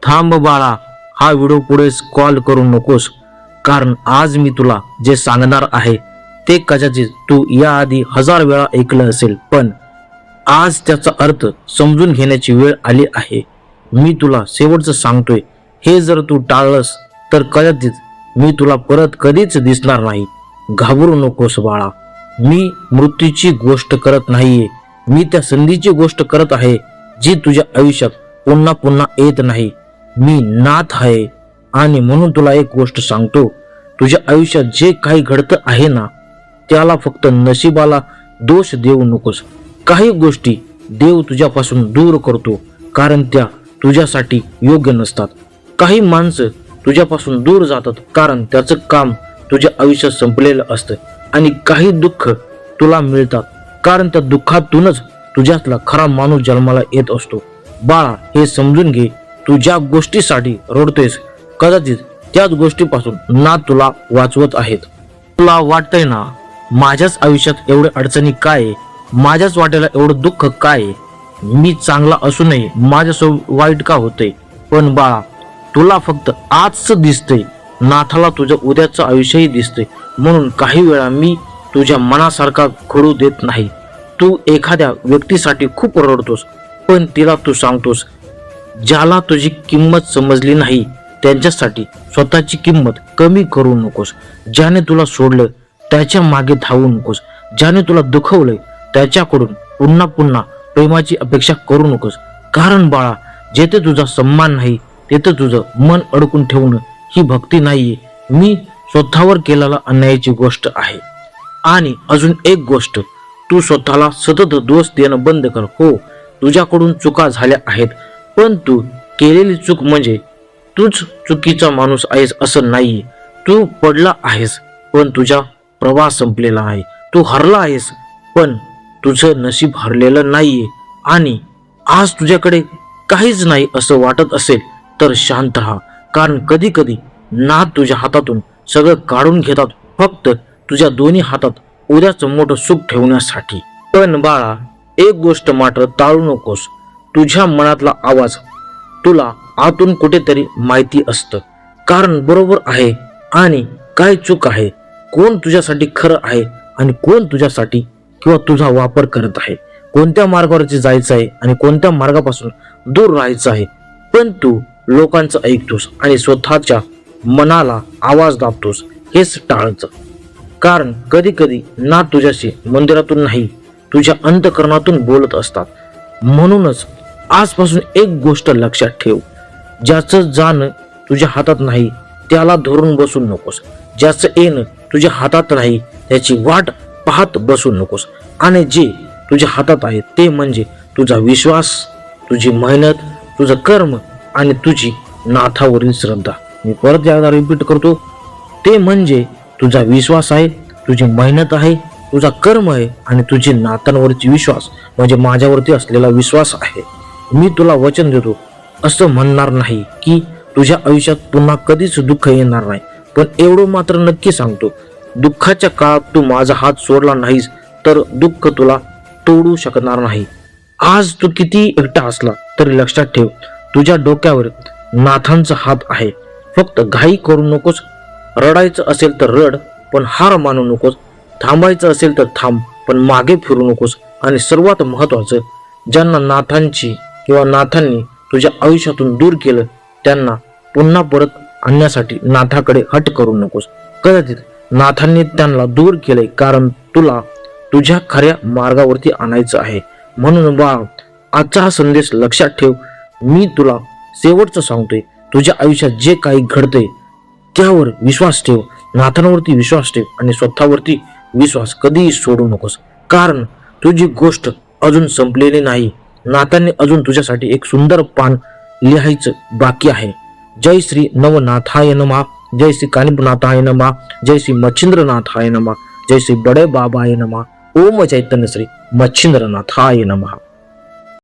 थांब बाळा, हा व्हिडिओ पुढे कॉल करू नकोस, कारण आज मी तुला जे सांगणार आहे ते कदाचित तू याआधी 1000 वेळा ऐकलं असेल, पण आज त्याचा अर्थ समजून घेण्याची वेळ आली आहे. मी तुला शेवटचं सांगतोय, हे जर तू टाळलंस तर कदाचित मी तुला परत कधीच दिसणार नाही. घाबरू नकोस बाळा, मी मृत्यूची गोष्ट करत नाहीये, मी त्या संधीची गोष्ट करत आहे जी तुझ्या आयुष्यात पुन्हा पुन्हा येत नाही. मी नाथ आहे आणि म्हणून तुला एक गोष्ट सांगतो, तुझ्या आयुष्यात जे काही घडतं आहे ना, त्याला फक्त नशिबाला दोष देऊ नकोस. काही गोष्टी देव तुझ्यापासून दूर करतो कारण त्या तुझ्यासाठी योग्य नसतात. काही माणसं तुझ्यापासून दूर जातात कारण त्याचं काम तुझ्या आयुष्यात संपलेलं असतं. आणि काही दुःख तुला मिळतात कारण त्या दुःखातूनच तुझ्यातला खरा माणूस जन्माला येत असतो. बाळा, हे समजून घे, तू ज्या गोष्टीसाठी रडतोयस कदाचित त्याच गोष्टीपासून ना तुला वाचवत आहेत. तुला वाटतंय ना, माझ्याच आयुष्यात एवढे अडचणी काय आहे, माझ्याच वाटेला एवढं दुःख काय आहे, मी चांगला असूनही माझ्यासोबत वाईट का होतंय. पण बाळा, तुला फक्त आजचं दिसतंय, नाथाला तुझं उद्याचं आयुष्यही दिसतंय. म्हणून काही वेळा मी तुझ्या मनासारखा घडू देत नाही. तू एखाद्या व्यक्तीसाठी खूप रडतोस, पण तिला तू सांगतोस, ज्याला तुझी किंमत समजली नाही त्यांच्यासाठी स्वतःची किंमत कमी करू नकोस. ज्याने तुला सोडलं त्याच्या मागे धावू नकोस. ज्याने तुला दुखवलंय त्याच्याकडून पुन्हा पुन्हा प्रेमाची अपेक्षा करू नकोस. कारण बाळा, जेथे तुझा सन्मान नाही तेथे तुझं मन अडकून ठेवणं ही भक्ती नाहीये, मी स्वतःवर केलेला अन्यायाची गोष्ट आहे. आणि अजून एक गोष्ट, तू स्वतःला सतत दोष देणं बंद कर. हो, तुझ्याकडून चुका झाल्या आहेत, पण तू केलेली चूक म्हणजे तूच चुकीचा माणूस आहेस असं नाहीये. तू पडला आहेस पण तुझा प्रवास संपलेला आहे. तू हरला आहेस पण तुझं नशीब हरलेलं नाहीये. आणि आज तुझ्याकडे काहीच नाही असं वाटत असेल तर शांत राहा, कारण कधी कधी नाथ तुझ्या हातातून सगळं काढून घेतात फक्त तुझ्या दोन्ही हातात उद्याचं मोठं सुख ठेवण्यासाठी. पण बाळा, एक गोष्ट मात्र टाळू नकोस, तुझ्या मनातला आवाज तुला आतून कुठेतरी माहिती असतं. कारण बरोबर आहे आणि काय चूक आहे, कोण तुझ्यासाठी खरं आहे आणि कोण तुझ्यासाठी किंवा तुझा वापर करत आहे, कोणत्या मार्गावरती जायचं आहे आणि कोणत्या मार्गापासून दूर राहायचं आहे. पण तू लोकांचं ऐकतोस आणि स्वतःच्या मनाला आवाज दाबतोस. हेच टाळचं, कारण कधी कधी ना तुझ्याशी मंदिरातून नाही तुझ्या अंतःकरणातून बोलत असतात. म्हणूनच आजपासून एक गोष्ट लक्षात ठेव, ज्याचं जाणं तुझ्या हातात नाही त्याला धरून बसू नकोस. ज्याचं येणं तुझ्या हातात नाही त्याची वाट पाहत बसू नकोस. आणि जे तुझ्या हातात आहे ते म्हणजे तुझा विश्वास, तुझी मेहनत, तुझं कर्म आणि तुझी नाथावरील श्रद्धा. मी परत एकदा रिपीट करतो, ते म्हणजे तुझा विश्वास आहे, तुझी मेहनत आहे, तुझा कर्म आहे आणि तुझी नाथांवरची विश्वास म्हणजे माझ्यावरती असलेला विश्वास आहे. मी तुला वचन देतो, असं म्हणणार नाही की तुझ्या आयुष्यात पुन्हा कधीच दुःख येणार नाही, पण एवढं मात्र नक्की सांगतो, दुःखाच्या काळात तू माझा हात सोडला नाहीस तर दुःख तुला तोडू शकणार नाही. आज तू किती एकटा असला तरी लक्षात ठेव, तुझ्या डोक्यावर नाथांचा हात आहे. फक्त घाई करू नकोस. रडायचं असेल तर रड पण हार मानू नकोस. थांबायचं असेल तर थांब पण मागे फिरू नकोस. आणि सर्वात महत्वाचं, ज्यांना नाथांची किंवा नाथांनी तुझ्या आयुष्यातून दूर केलं त्यांना पुन्हा परत आणण्यासाठी नाथाकडे हट करू नकोस. कदाचित नाथांनी त्यांना दूर केले कारण तुला तुझ्या खऱ्या मार्गावरती आणायचं आहे. म्हणून बाळ, आजचा हा संदेश लक्षात ठेव. मी तुला शेवटचं सांगतोय, तुझ्या आयुष्यात जे काही घडतंय त्यावर विश्वास ठेव, नाथांवरती विश्वास ठेव आणि स्वतःवरती विश्वास कधीही सोडू नकोस. कारण तुझी गोष्ट अजून संपलेली नाही. नाथांनी अजून तुझ्यासाठी एक सुंदर पान लिहायचं बाकी आहे. जय श्री नवनाथाय नमः, जय श्री कानिपनाथाय नमः, जय श्री मच्छिंद्रनाथाय नमः, जय श्री बड़े बाबाय नमः, ओम चैतन्य श्री मच्छिंद्रनाथाय नमः.